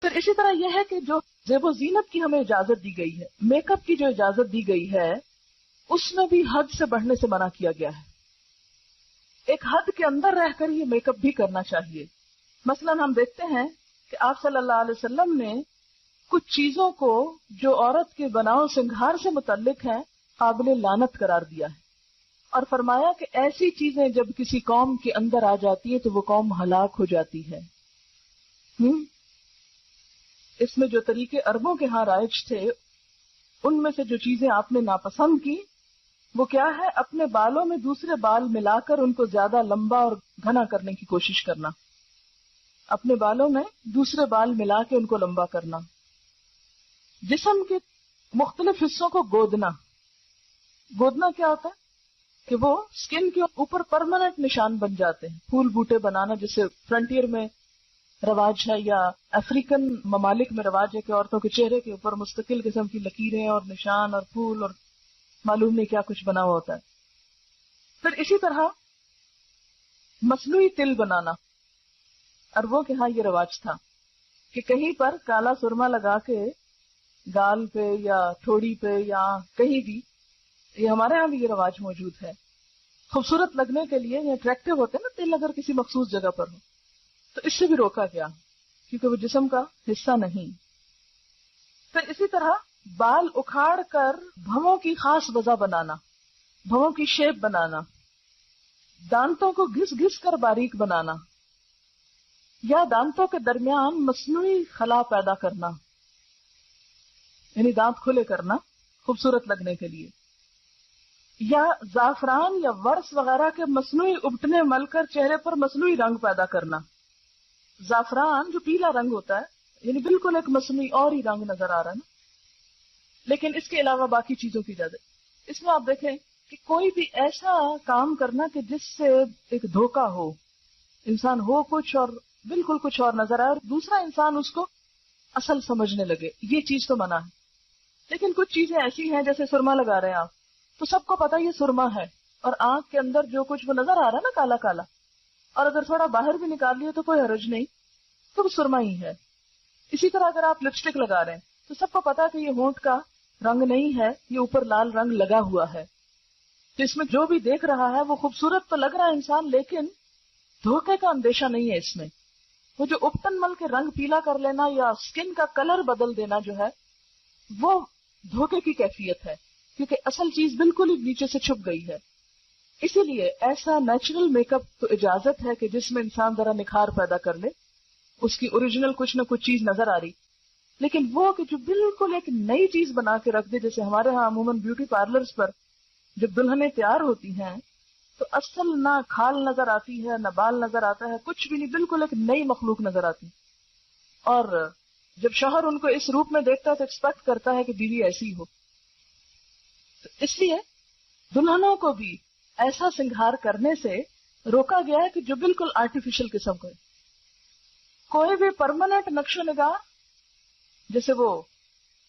پھر اسی طرح یہ ہے کہ جو زیب و زینت کی ہمیں اجازت دی گئی ہے، میک اپ کی جو اجازت دی گئی ہے، اس میں بھی حد سے بڑھنے سے منع کیا گیا ہے. ایک حد کے اندر رہ کر یہ میک اپ بھی کرنا چاہیے. مثلا ہم دیکھتے ہیں کہ آپ صلی اللہ علیہ وسلم نے کچھ چیزوں کو جو عورت کے بناؤ سنگھار سے متعلق ہیں قابل لعنت قرار دیا ہے، اور فرمایا کہ ایسی چیزیں جب کسی قوم کے اندر آ جاتی ہیں تو وہ قوم ہلاک ہو جاتی ہے. اس میں جو طریقے عربوں کے ہاں رائج تھے، ان میں سے جو چیزیں آپ نے ناپسند کی وہ کیا ہے؟ اپنے بالوں میں دوسرے بال ملا کر ان کو زیادہ لمبا اور گھنا کرنے کی کوشش کرنا. اپنے بالوں میں دوسرے بال ملا کے ان کو لمبا کرنا. جسم کے مختلف حصوں کو گودنا. گودنا کیا ہوتا ہے؟ کہ وہ سکن کے اوپر پرماننٹ نشان بن جاتے ہیں. پھول بوٹے بنانا جسے فرنٹیئر میں رواج ہے، یا افریقن ممالک میں رواج ہے کہ عورتوں کے چہرے کے اوپر مستقل قسم کی لکیریں اور نشان اور پھول اور معلوم نہیں کیا کچھ بنا ہوا ہوتا ہے. پھر اسی طرح مصنوعی تل بنانا. عربوں کے ہاں یہ رواج تھا کہ کہیں پر کالا سرما لگا کے گال پہ یا ٹھوڑی پہ یا کہیں بھی، یہ ہمارے ہاں بھی یہ رواج موجود ہے، خوبصورت لگنے کے لیے یا اٹریکٹیو ہوتے ہیں نا تل، اگر کسی مخصوص جگہ پر ہو تو اس سے بھی روکا گیا کیونکہ وہ جسم کا حصہ نہیں. پھر اسی طرح بال اکھاڑ کر بھووں کی خاص وضع بنانا، بھووں کی شیپ بنانا، دانتوں کو گھس گھس کر باریک بنانا، یا دانتوں کے درمیان مصنوعی خلا پیدا کرنا، یعنی دانت کھلے کرنا خوبصورت لگنے کے لیے، یا زعفران یا ورس وغیرہ کے مصنوعی ابٹنے مل کر چہرے پر مصنوعی رنگ پیدا کرنا. زعفران جو پیلا رنگ ہوتا ہے، یعنی بالکل ایک مصنوعی اور ہی رنگ نظر آ رہا ہے نا، لیکن اس کے علاوہ باقی چیزوں کی اجازت. اس میں آپ دیکھیں کہ کوئی بھی ایسا کام کرنا کہ جس سے ایک دھوکہ ہو، انسان ہو کچھ اور بالکل کچھ اور نظر آئے اور دوسرا انسان اس کو اصل سمجھنے لگے، یہ چیز تو منع ہے. لیکن کچھ چیزیں ایسی ہیں جیسے سرما لگا رہے ہیں آپ، تو سب کو پتا یہ سرما ہے، اور آنکھ کے اندر جو کچھ وہ نظر آ رہا ہے نا کالا کالا، اور اگر تھوڑا باہر بھی نکال لیے تو کوئی حرج نہیں، تو وہ سرما ہی ہے. اسی طرح اگر آپ لپسٹک لگا رہے ہیں تو سب کو پتا کہ یہ ہونٹ کا رنگ نہیں ہے، یہ اوپر لال رنگ لگا ہوا ہے. تو اس میں جو بھی دیکھ رہا ہے وہ خوبصورت تو لگ رہا ہے انسان، لیکن دھوکے کا اندیشہ نہیں ہے اس میں. وہ جو اپٹن مل کے رنگ پیلا کر لینا یا سکن کا کلر بدل دینا جو ہے وہ دھوکے کی کیفیت ہے، کیونکہ اصل چیز بالکل ہی نیچے سے چھپ گئی ہے. اسی لیے ایسا نیچرل میک اپ تو اجازت ہے کہ جس میں انسان ذرا نکھار پیدا کر لے، اس کی اوریجنل کچھ نہ کچھ چیز نظر آ رہی. لیکن وہ کہ جو بالکل ایک نئی چیز بنا کے رکھ دے، جیسے ہمارے ہاں عموماً بیوٹی پارلرز پر جب دلہنیں تیار ہوتی ہیں تو اصل نہ کھال نظر آتی ہے نہ بال نظر آتا ہے، کچھ بھی نہیں، بالکل ایک نئی مخلوق نظر آتی. اور جب شوہر ان کو اس روپ میں دیکھتا ہے تو ایکسپیکٹ کرتا ہے کہ بیوی ایسی ہو. تو اس لیے دلہنوں کو بھی ایسا سنگھار کرنے سے روکا گیا ہے کہ جو بالکل آرٹیفیشل قسم کا ہے. کوئی بھی پرماننٹ نقش و نگار جیسے وہ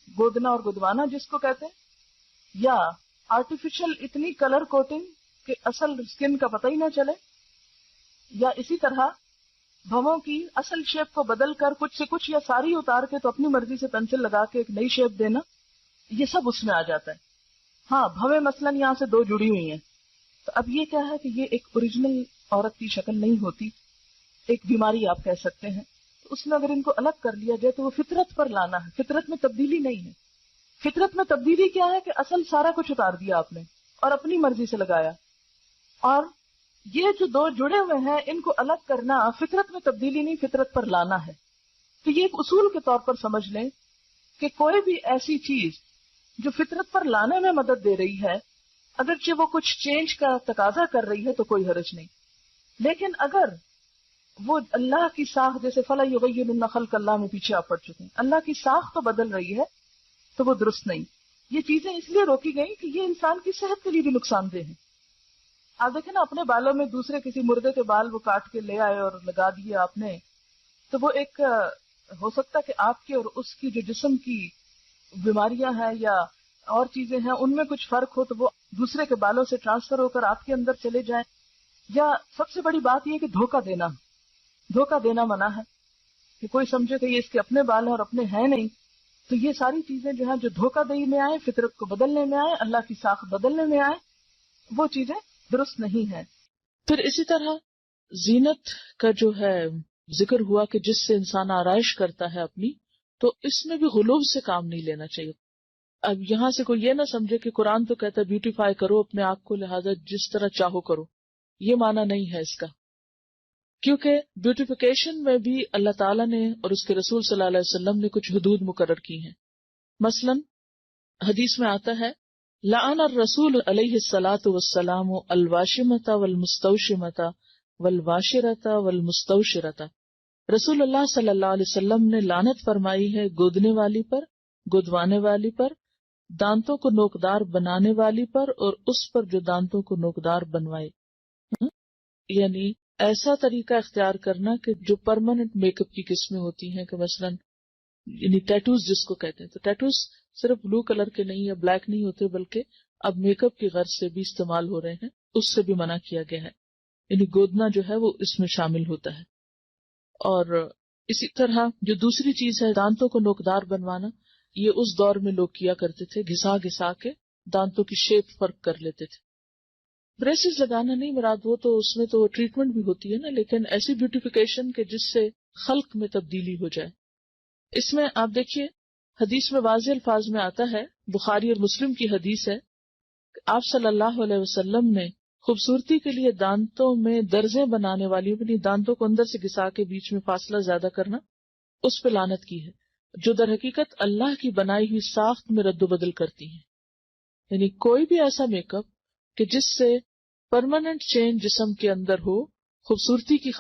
گودنا اور گدوانا جس کو کہتے ہیں، یا آرٹیفیشل اتنی کلر کوٹنگ کہ اصل سکن کا پتہ ہی نہ چلے، یا اسی طرح بھووں کی اصل شیپ کو بدل کر کچھ سے کچھ یا ساری اتار کے تو اپنی مرضی سے پینسل لگا کے ایک نئی شیپ دینا، یہ سب اس میں آ جاتا ہے. ہاں بھویں مثلاً یہاں سے دو جڑی ہوئی ہیں تو اب یہ کیا ہے کہ یہ ایک اوریجنل عورت کی شکل نہیں ہوتی، ایک بیماری آپ کہہ سکتے ہیں. تو اس میں اگر ان کو الگ کر لیا جائے تو وہ فطرت پر لانا ہے، فطرت میں تبدیلی نہیں ہے. فطرت میں تبدیلی کیا ہے کہ اصل سارا کچھ اتار دیا آپ نے اور اپنی مرضی سے لگایا. اور یہ جو دو جڑے ہوئے ہیں ان کو الگ کرنا فطرت میں تبدیلی نہیں، فطرت پر لانا ہے. تو یہ ایک اصول کے طور پر سمجھ لیں کہ کوئی بھی ایسی چیز جو فطرت پر لانے میں مدد دے رہی ہے، اگرچہ وہ کچھ چینج کا تقاضا کر رہی ہے تو کوئی حرج نہیں، لیکن اگر وہ اللہ کی ساخت جیسے فَلَا يُغَيِّرُنَّ خَلْقَ اللَّهِ میں پیچھے آپ پڑ چکے ہیں، اللہ کی ساخت تو بدل رہی ہے تو وہ درست نہیں. یہ چیزیں اس لیے روکی گئی کہ یہ انسان کی صحت کے لیے بھی نقصان دہ ہے. آپ دیکھیں نا اپنے بالوں میں دوسرے کسی مردے کے بال وہ کاٹ کے لے آئے اور لگا دیے آپ نے، تو وہ ایک ہو سکتا کہ آپ کے اور اس کی جو جسم کی بیماریاں ہیں یا اور چیزیں ہیں ان میں کچھ فرق ہو تو وہ دوسرے کے بالوں سے ٹرانسفر ہو کر آپ کے اندر چلے جائیں. یا سب سے بڑی بات یہ کہ دھوکہ دینا منع ہے. کہ کوئی سمجھے کہ یہ اس کے اپنے بال ہیں اور اپنے ہیں نہیں. تو یہ ساری چیزیں جو ہیں جو دھوکہ دہی میں آئے، فطرت کو بدلنے میں آئے، اللہ کی ساخت بدلنے میں آئے، وہ چیزیں درست نہیں ہیں. پھر اسی طرح زینت کا جو ہے ذکر ہوا کہ جس سے انسان آرائش کرتا ہے اپنی، تو اس میں بھی غلوب سے کام نہیں لینا چاہیے. اب یہاں سے کوئی یہ نہ سمجھے کہ قرآن تو کہتا ہے بیوٹیفائی کرو اپنے آپ کو، لہذا جس طرح چاہو کرو. یہ معنی نہیں ہے اس کا، کیونکہ بیوٹیفیکیشن میں بھی اللہ تعالیٰ نے اور اس کے رسول صلی اللہ علیہ وسلم نے کچھ حدود مقرر کی ہیں. مثلا حدیث میں آتا ہے لعن الرسول علیہ الصلاۃ والسلام الواشمۃ والمستوشمۃ والواشرۃ والمستوشرۃ. رسول اللہ صلی اللہ علیہ وسلم نے لعنت فرمائی ہے گودنے والی پر، گودوانے والی پر، دانتوں کو نوکدار بنانے والی پر، اور اس پر جو دانتوں کو نوکدار بنوائے. یعنی ایسا طریقہ اختیار کرنا کہ جو پرماننٹ میک اپ کی قسمیں ہوتی ہیں، کہ مثلا یعنی ٹیٹوز جس کو کہتے ہیں، تو ٹیٹوز صرف بلو کلر کے نہیں یا بلیک نہیں ہوتے، بلکہ اب میک اپ کی غرض سے بھی استعمال ہو رہے ہیں، اس سے بھی منع کیا گیا ہے. یعنی گودنا جو ہے وہ اس میں شامل ہوتا ہے. اور اسی طرح جو دوسری چیز ہے دانتوں کو نوکدار بنوانا، یہ اس دور میں لوگ کیا کرتے تھے، گھسا گھسا کے دانتوں کی شیپ فرق کر لیتے تھے. بریسز لگانا نہیں مراد، وہ تو اس میں تو ٹریٹمنٹ بھی ہوتی ہے نا، لیکن ایسی بیوٹیفیکیشن کہ جس سے خلق میں تبدیلی ہو جائے. اس میں آپ دیکھیے حدیث میں واضح الفاظ میں آتا ہے، بخاری اور مسلم کی حدیث ہے، آپ صلی اللہ علیہ وسلم نے خوبصورتی کے لیے دانتوں میں درزیں بنانے والی، اپنی دانتوں کو اندر سے گھسا کے بیچ میں فاصلہ زیادہ کرنا، اس پہ لعنت کی ہے، جو در حقیقت اللہ کی بنائی ہوئی ساخت میں رد و بدل کرتی ہیں. یعنی کوئی بھی ایسا میک اپ کہ جس سے پرماننٹ چینج جسم کے اندر ہو، خوبصورتی کی